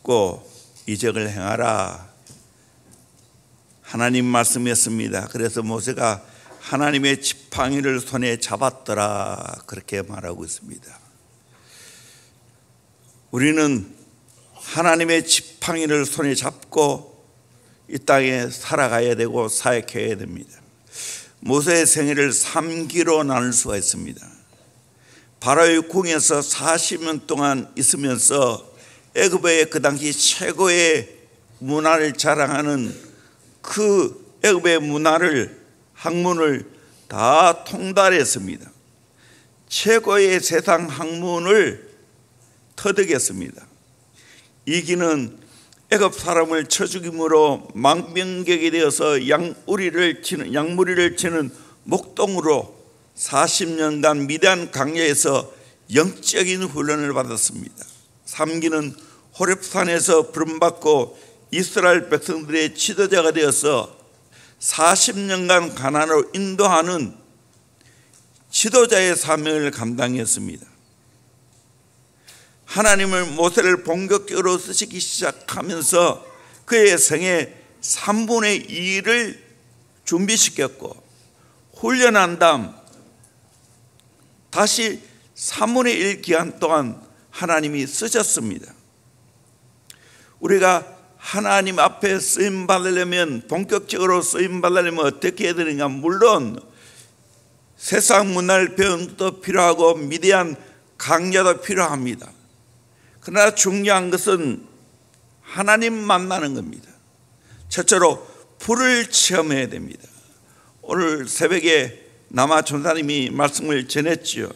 잡고 이적을 행하라. 하나님 말씀이었습니다. 그래서 모세가 하나님의 지팡이를 손에 잡았더라 그렇게 말하고 있습니다. 우리는 하나님의 지팡이를 손에 잡고 이 땅에 살아가야 되고 사역해야 됩니다. 모세의 생애를 3기로 나눌 수가 있습니다. 바로의 궁에서 40년 동안 있으면서 애굽의 그 당시 최고의 문화를 자랑하는 그 애굽의 문화를 학문을 다 통달했습니다. 최고의 세상 학문을 터득했습니다. 이기는 애굽 사람을 쳐 죽임으로 망명객이 되어서 양무리를 치는 목동으로 40년간 미디안 광야에서 영적인 훈련을 받았습니다. 3기는 호렙산에서 부름받고 이스라엘 백성들의 지도자가 되어서 40년간 가나안으로 인도하는 지도자의 사명을 감당했습니다. 하나님을 모세를 본격적으로 쓰시기 시작하면서 그의 생애 3분의 2를 준비시켰고 훈련한 다음 다시 3분의 1 기간 동안 하나님이 쓰셨습니다. 우리가 하나님 앞에 쓰임 받으려면, 본격적으로 쓰임 받으려면 어떻게 해야 되는가? 물론 세상 문화를 배우는 것도 필요하고 미디안 강야도 필요합니다. 그러나 중요한 것은 하나님 만나는 겁니다. 첫째로 불을 체험해야 됩니다. 오늘 새벽에 남아 전사님이 말씀을 전했지요.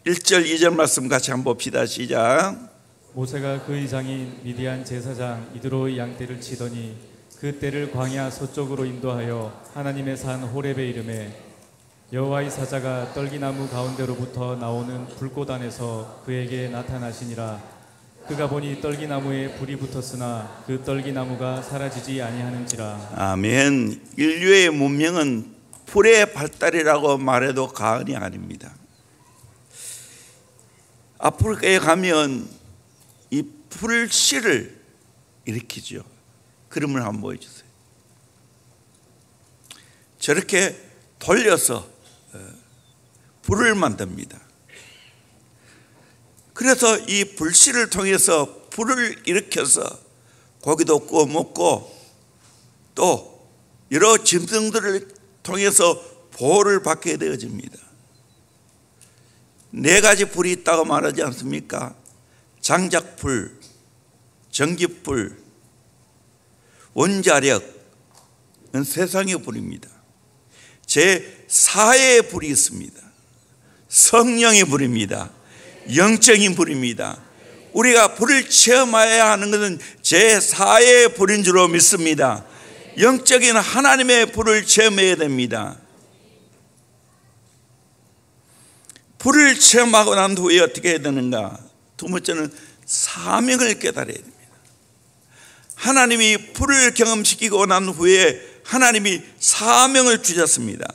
1절 2절 말씀 같이 한번 봅시다. 시작. 모세가 그의 장인 미디안 제사장 이드로의 양떼를 치더니 그 떼를 광야 서쪽으로 인도하여 하나님의 산 호렙에 이르매 여호와의 사자가 떨기나무 가운데로부터 나오는 불꽃 안에서 그에게 나타나시니라. 그가 보니 떨기나무에 불이 붙었으나 그 떨기나무가 사라지지 아니하는지라. 아멘. 인류의 문명은 불의 발달이라고 말해도 과언이 아닙니다. 아프리카에 가면 이 불씨를 일으키죠. 그림을 한번 보여주세요. 저렇게 돌려서 불을 만듭니다. 그래서 이 불씨를 통해서 불을 일으켜서 고기도 구워 먹고 또 여러 짐승들을 통해서 보호를 받게 되어집니다. 4가지 불이 있다고 말하지 않습니까? 장작불, 전기불, 원자력은 세상의 불입니다. 제4의 불이 있습니다. 성령의 불입니다. 영적인 불입니다. 우리가 불을 체험해야 하는 것은 제4의 불인 줄로 믿습니다. 영적인 하나님의 불을 체험해야 됩니다. 불을 체험하고 난 후에 어떻게 해야 되는가? 두 번째는 사명을 깨달아야 됩니다. 하나님이 불을 경험시키고 난 후에 하나님이 사명을 주셨습니다.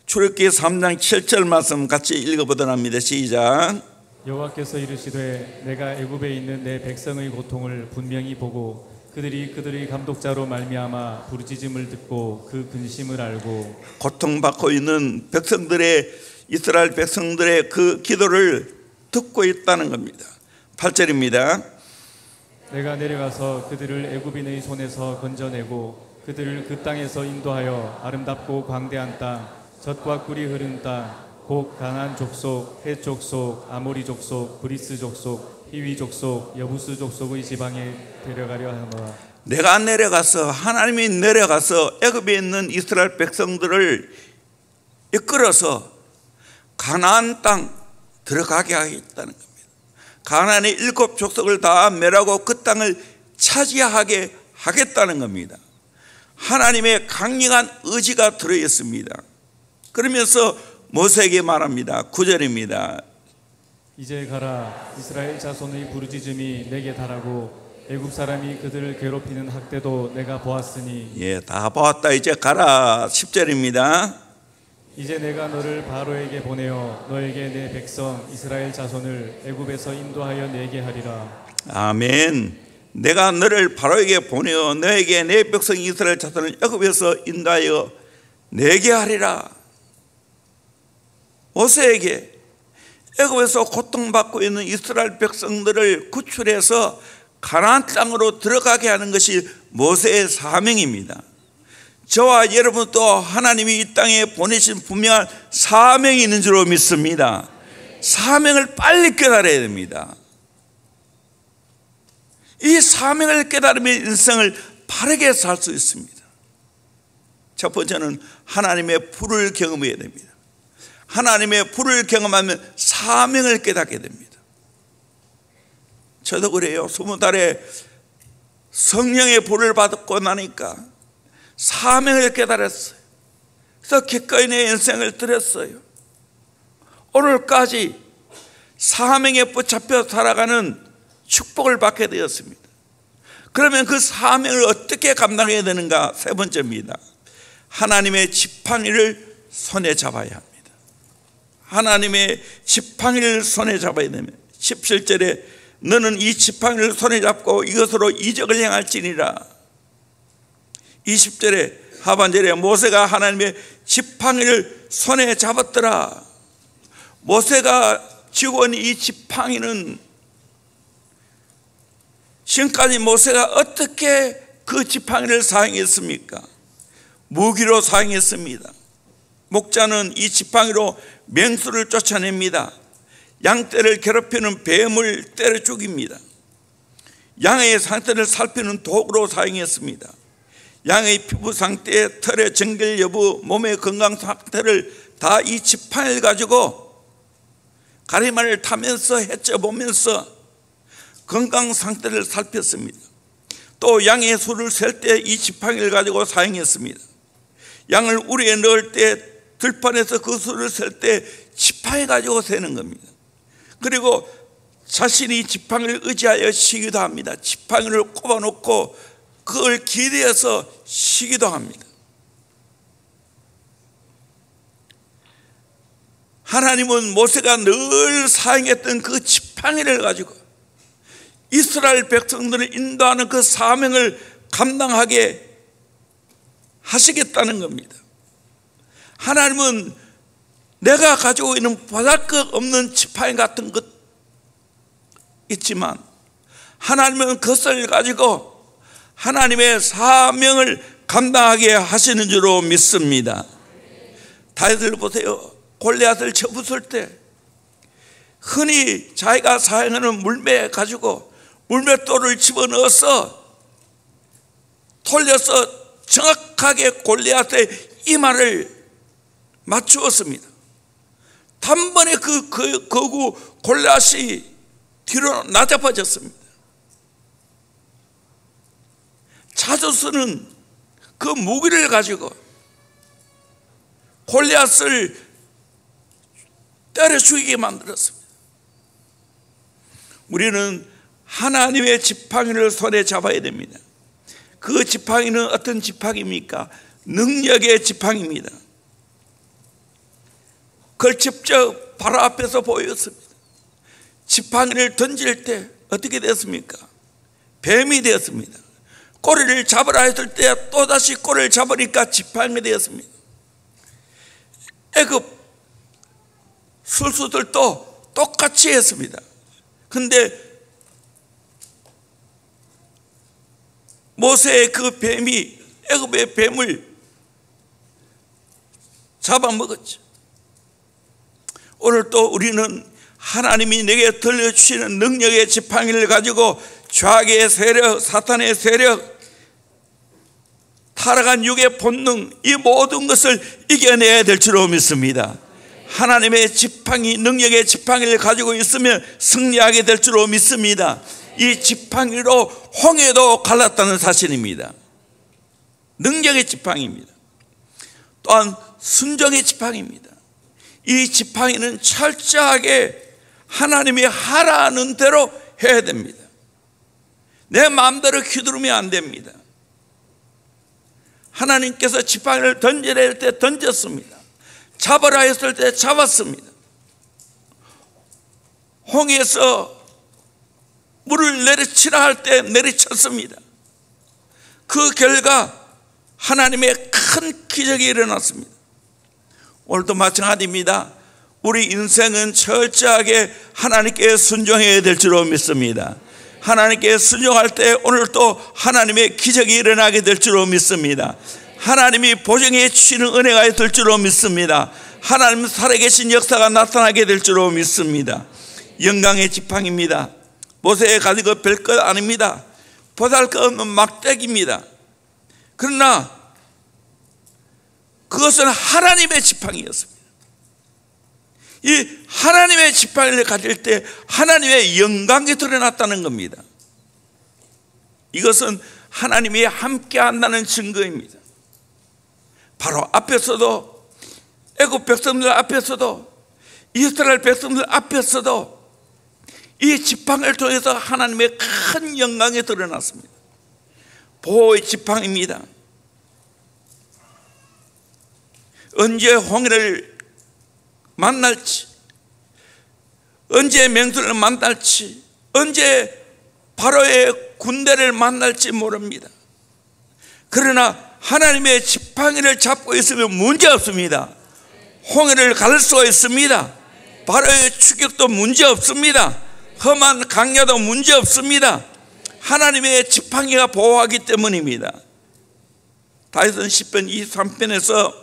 출애굽기 3장 7절 말씀 같이 읽어보도록 합니다. 시작. 여호와께서 이르시되 내가 애굽에 있는 내 백성의 고통을 분명히 보고 그들의 감독자로 말미암아 부르짖음을 듣고 그 근심을 알고. 고통받고 있는 이스라엘 백성들의 그 기도를 듣고 있다는 겁니다. 8절입니다. 내가 내려가서 그들을 애굽인의 손에서 건져내고 그들을 그 땅에서 인도하여 아름답고 광대한 땅, 젖과 꿀이 흐르는 땅, 곧 가나안 족속, 헷 족속, 아모리 족속, 브리스 족속, 히위 족속, 여부스 족속의 지방에 데려가려 하노라. 내가 내려가서, 하나님이 내려가서 애굽에 있는 이스라엘 백성들을 이끌어서 가나안 땅 들어가게 하겠다는 겁니다. 가나안의 7 족속을 다 멸하고 그 땅을 차지하게 하겠다는 겁니다. 하나님의 강력한 의지가 들어있습니다. 그러면서 모세에게 말합니다. 9절입니다. 이제 가라. 이스라엘 자손의 부르짖음이 내게 달하고 애굽 사람이 그들을 괴롭히는 학대도 내가 보았으니. 예, 다 보았다. 이제 가라. 10절입니다. 이제 내가 너를 바로에게 보내어 너에게 내 백성 이스라엘 자손을 애굽에서 인도하여 내게 하리라. 아멘. 내가 너를 바로에게 보내어 너에게 내 백성 이스라엘 자손을 애굽에서 인도하여 내게 하리라. 모세에게 애굽에서 고통받고 있는 이스라엘 백성들을 구출해서 가나안 땅으로 들어가게 하는 것이 모세의 사명입니다. 저와 여러분도 하나님이 이 땅에 보내신 분명한 사명이 있는 줄로 믿습니다. 사명을 빨리 깨달아야 됩니다. 이 사명을 깨달으면 인생을 바르게 살 수 있습니다. 첫 번째는 하나님의 불을 경험해야 됩니다. 하나님의 불을 경험하면 사명을 깨닫게 됩니다. 저도 그래요. 20달에 성령의 불을 받고 나니까 사명을 깨달았어요. 그래서 기꺼이 내 인생을 드렸어요. 오늘까지 사명에 붙잡혀 살아가는 축복을 받게 되었습니다. 그러면 그 사명을 어떻게 감당해야 되는가? 세 번째입니다. 하나님의 지팡이를 손에 잡아야 합니다. 하나님의 지팡이를 손에 잡아야 됩니다. 17절에 너는 이 지팡이를 손에 잡고 이것으로 이적을 행할지니라. 20절에 하반절에 모세가 하나님의 지팡이를 손에 잡았더라. 모세가 쥐고 있는 이 지팡이는 지금까지 모세가 어떻게 그 지팡이를 사용했습니까? 무기로 사용했습니다. 목자는 이 지팡이로 맹수를 쫓아냅니다. 양떼를 괴롭히는 뱀을 때려 죽입니다. 양의 상태를 살피는 도구로 사용했습니다. 양의 피부 상태, 털의 정결 여부, 몸의 건강 상태를 다 이 지팡이를 가지고 가리마를 타면서 헤쳐보면서 건강 상태를 살폈습니다. 또 양의 수를 셀 때 이 지팡이를 가지고 사용했습니다. 양을 우리에 넣을 때 들판에서 그 수를 셀 때 지팡이 가지고 세는 겁니다. 그리고 자신이 지팡이를 의지하여 쉬기도 합니다. 지팡이를 꼽아놓고 그걸 기대어서 쉬기도 합니다. 하나님은 모세가 늘 사용했던 그 지팡이를 가지고 이스라엘 백성들을 인도하는 그 사명을 감당하게 하시겠다는 겁니다. 하나님은 내가 가지고 있는 보잘것 없는 지팡이 같은 것 있지만 하나님은 그것을 가지고 하나님의 사명을 감당하게 하시는 줄로 믿습니다. 다윗을 보세요. 골리앗을 쳐부술 때 흔히 자기가 사용하는 물매 가지고 물맷돌을 집어넣어서 돌려서 정확하게 골리앗의 이마를 맞추었습니다. 단번에 거구 골리앗이 뒤로 나잡아졌습니다. 자주 쓰는 그 무기를 가지고 골리앗을 때려 죽이게 만들었습니다. 우리는 하나님의 지팡이를 손에 잡아야 됩니다. 그 지팡이는 어떤 지팡이입니까? 능력의 지팡이입니다. 그걸 직접 바로 앞에서 보였습니다. 지팡이를 던질 때 어떻게 됐습니까? 뱀이 되었습니다. 꼬리를 잡으라 했을 때 또다시 꼬리를 잡으니까 지팡이 되었습니다. 애굽 술수들도 똑같이 했습니다. 근데 모세의 그 뱀이 애굽의 뱀을 잡아먹었죠. 오늘 또 우리는 하나님이 내게 들려주시는 능력의 지팡이를 가지고 죄악의 세력, 사탄의 세력, 타락한 육의 본능, 이 모든 것을 이겨내야 될 줄로 믿습니다. 하나님의 지팡이, 능력의 지팡이를 가지고 있으면 승리하게 될 줄로 믿습니다. 이 지팡이로 홍해도 갈랐다는 사실입니다. 능력의 지팡이입니다. 또한 순종의 지팡이입니다. 이 지팡이는 철저하게 하나님이 하라는 대로 해야 됩니다. 내 마음대로 휘두르면 안 됩니다. 하나님께서 지팡이를 던지라 할 때 던졌습니다. 잡으라 했을 때 잡았습니다. 홍해에서 물을 내리치라 할 때 내리쳤습니다. 그 결과 하나님의 큰 기적이 일어났습니다. 오늘도 마찬가지입니다. 우리 인생은 철저하게 하나님께 순종해야 될 줄로 믿습니다. 하나님께 순종할 때 오늘 또 하나님의 기적이 일어나게 될 줄로 믿습니다. 하나님이 보증해 주시는 은혜가 있을 줄로 믿습니다. 하나님 살아계신 역사가 나타나게 될 줄로 믿습니다. 영광의 지팡이입니다. 모세의 가지고 별것 아닙니다. 보잘것없는 막대기입니다. 그러나 그것은 하나님의 지팡이였습니다. 이 하나님의 지팡이를 가질 때 하나님의 영광이 드러났다는 겁니다. 이것은 하나님이 함께 한다는 증거입니다. 바로 앞에서도, 애굽 백성들 앞에서도, 이스라엘 백성들 앞에서도 이 지팡이를 통해서 하나님의 큰 영광이 드러났습니다. 보호의 지팡이입니다. 언제 홍해를 만날지, 언제 맹수를 만날지, 언제 바로의 군대를 만날지 모릅니다. 그러나 하나님의 지팡이를 잡고 있으면 문제 없습니다. 홍해를 가를 수가 있습니다. 바로의 추격도 문제 없습니다. 험한 강야도 문제 없습니다. 하나님의 지팡이가 보호하기 때문입니다. 다윗은 시편 23편에서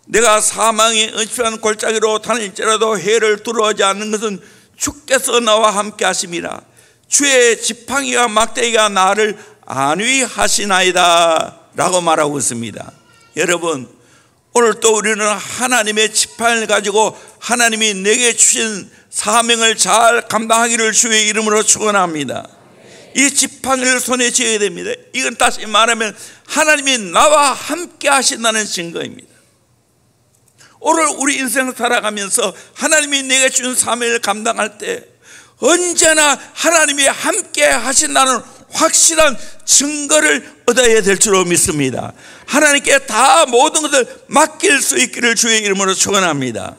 내가 사망의 은밀한 골짜기로 다닐지라도 해를 두려워하지 않는 것은 주께서 나와 함께 하심이라. 주의 지팡이와 막대기가 나를 안위하시나이다 라고 말하고 있습니다. 여러분, 오늘 또 우리는 하나님의 지팡이를 가지고 하나님이 내게 주신 사명을 잘 감당하기를 주의 이름으로 축원합니다. 이 지팡이를 손에 쥐어야 됩니다. 이건 다시 말하면 하나님이 나와 함께 하신다는 증거입니다. 오늘 우리 인생을 살아가면서 하나님이 내게 준 사명을 감당할 때 언제나 하나님이 함께 하신다는 확실한 증거를 얻어야 될 줄로 믿습니다. 하나님께 다 모든 것을 맡길 수 있기를 주의 이름으로 축원합니다.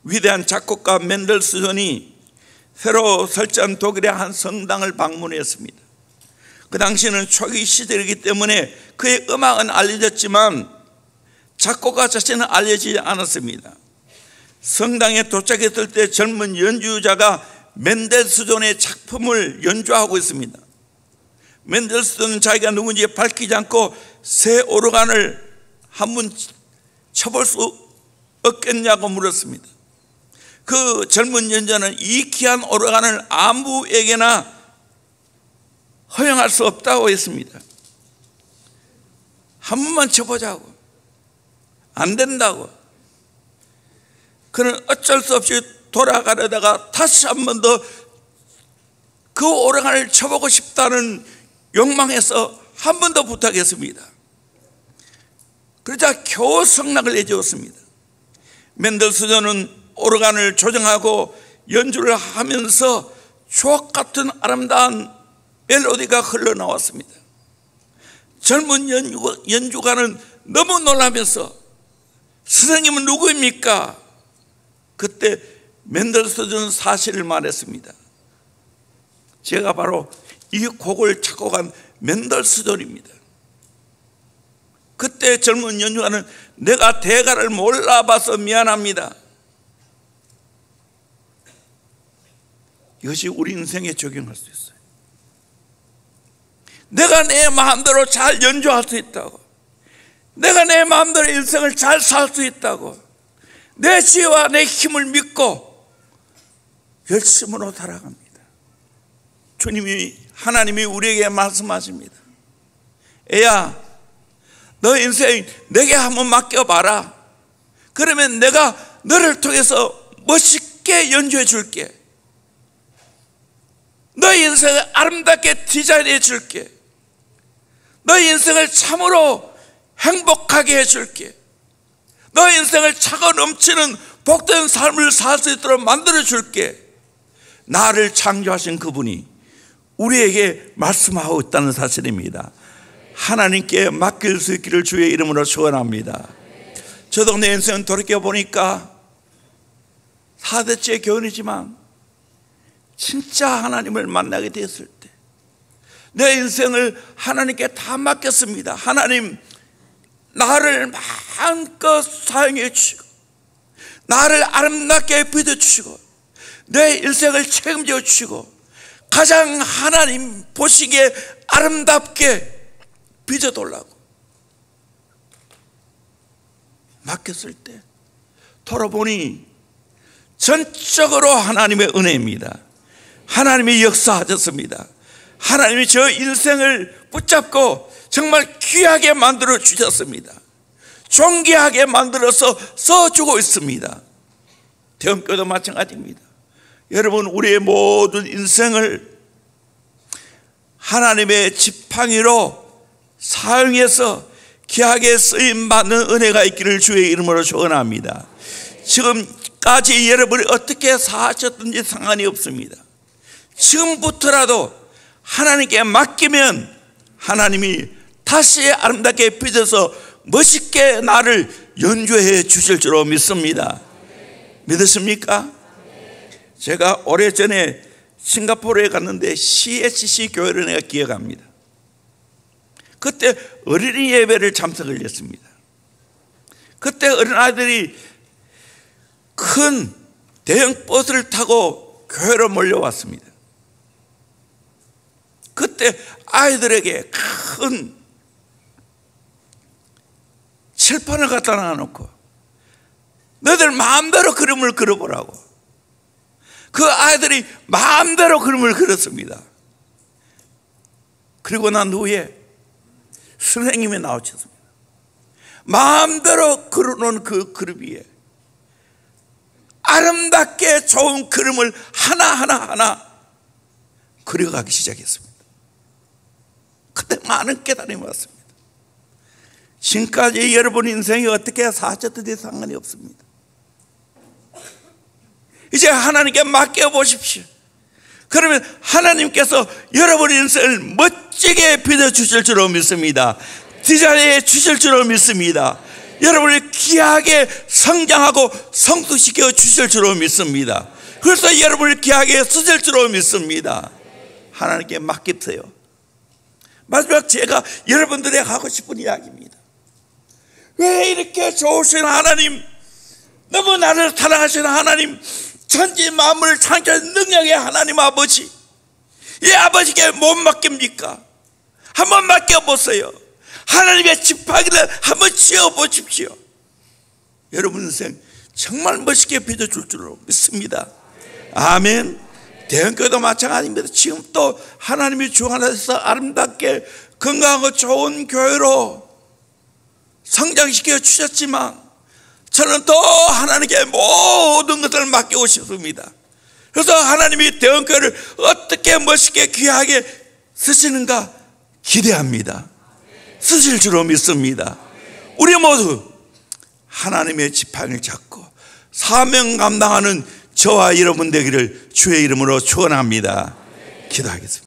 위대한 작곡가 멘델스존이 새로 설치한 독일의 한 성당을 방문했습니다. 그 당시에는 초기 시대이기 때문에 그의 음악은 알려졌지만 작곡가 자체는 알려지지 않았습니다. 성당에 도착했을 때 젊은 연주자가 멘델스존의 작품을 연주하고 있습니다. 멘델스존은 자기가 누군지 밝히지 않고 새 오르간을 한번 쳐볼 수 없겠냐고 물었습니다. 그 젊은 연주자는 이 귀한 오르간을 아무에게나 허용할 수 없다고 했습니다. 한 번만 쳐보자고. 안 된다고. 그는 어쩔 수 없이 돌아가려다가 다시 한 번 더 그 오르간을 쳐보고 싶다는 욕망에서 한 번 더 부탁했습니다. 그러자 겨우 성락을 내주었습니다. 멘델스존은 오르간을 조정하고 연주를 하면서 추억 같은 아름다운 멜로디가 흘러나왔습니다. 젊은 연주가는 너무 놀라면서 선생님은 누구입니까? 그때 멘델스존은 사실을 말했습니다. 제가 바로 이 곡을 작곡한 멘델스존입니다. 그때 젊은 연주가는 내가 대가를 몰라봐서 미안합니다. 이것이 우리 인생에 적용할 수 있어요. 내가 내 마음대로 잘 연주할 수 있다고, 내가 내 마음대로 인생을 잘 살 수 있다고, 내 지혜와 내 힘을 믿고 열심으로 살아갑니다. 하나님이 우리에게 말씀하십니다. 애야, 너 인생 내게 한번 맡겨봐라. 그러면 내가 너를 통해서 멋있게 연주해 줄게. 너의 인생을 아름답게 디자인해 줄게. 너의 인생을 참으로 행복하게 해줄게. 너의 인생을 차고 넘치는 복된 삶을 살 수 있도록 만들어 줄게. 나를 창조하신 그분이 우리에게 말씀하고 있다는 사실입니다. 하나님께 맡길 수 있기를 주의 이름으로 축원합니다. 저도 내 인생 돌이켜보니까 4대째 교훈이지만 진짜 하나님을 만나게 되었을 때 내 인생을 하나님께 다 맡겼습니다. 하나님, 나를 마음껏 사용해 주시고 나를 아름답게 빚어주시고 내 인생을 책임져 주시고 가장 하나님 보시기에 아름답게 빚어달라고 맡겼을 때 돌아보니 전적으로 하나님의 은혜입니다. 하나님이 역사하셨습니다. 하나님이 저 인생을 붙잡고 정말 귀하게 만들어 주셨습니다. 존귀하게 만들어서 써주고 있습니다. 대형교도 마찬가지입니다. 여러분, 우리의 모든 인생을 하나님의 지팡이로 사용해서 귀하게 쓰임받는 은혜가 있기를 주의 이름으로 축원합니다. 지금까지 여러분이 어떻게 사셨든지 상관이 없습니다. 지금부터라도 하나님께 맡기면 하나님이 다시 아름답게 빚어서 멋있게 나를 연주해 주실 줄로 믿습니다. 믿으십니까? 제가 오래전에 싱가포르에 갔는데 CHC 교회를 내가 기억합니다. 그때 어린이 예배를 참석을 했습니다. 그때 어린아이들이 큰 대형 버스를 타고 교회로 몰려왔습니다. 그때 아이들에게 큰 칠판을 갖다 놔놓고 너희들 마음대로 그림을 그려보라고. 그 아이들이 마음대로 그림을 그렸습니다. 그리고 난 후에 선생님이 나오셨습니다. 마음대로 그려놓은 그 그림 위에 아름답게 좋은 그림을 하나하나 그려가기 시작했습니다. 그때 많은 깨달음이 왔습니다. 지금까지 여러분 인생이 어떻게 사셨든지 상관이 없습니다. 이제 하나님께 맡겨보십시오. 그러면 하나님께서 여러분 인생을 멋지게 빚어주실 줄로 믿습니다. 디자인해 주실 줄로 믿습니다. 여러분을 귀하게 성장하고 성숙시켜 주실 줄로 믿습니다. 그래서 여러분을 귀하게 쓰실 줄로 믿습니다. 하나님께 맡기세요. 마지막 제가 여러분들에게 하고 싶은 이야기입니다. 왜 이렇게 좋으신 하나님, 너무 나를 사랑하시는 하나님, 천지 만물을 창조한 능력의 하나님 아버지, 이 아버지께 못 맡깁니까? 한번 맡겨보세요. 하나님의 지팡이를 한번 쥐어보십시오. 여러분 인생 정말 멋있게 빚어줄 줄로 믿습니다. 아멘. 대형교도 마찬가지입니다. 지금 또 하나님이 주 안에서 아름답게 건강하고 좋은 교회로 성장시켜 주셨지만 저는 또 하나님께 모든 것을 맡기고 싶습니다. 그래서 하나님이 대형교회를 어떻게 멋있게 귀하게 쓰시는가 기대합니다. 쓰실 줄로 믿습니다. 우리 모두 하나님의 지팡이를 잡고 사명 감당하는 저와 여러분 되기를 주의 이름으로 축원합니다. 기도하겠습니다.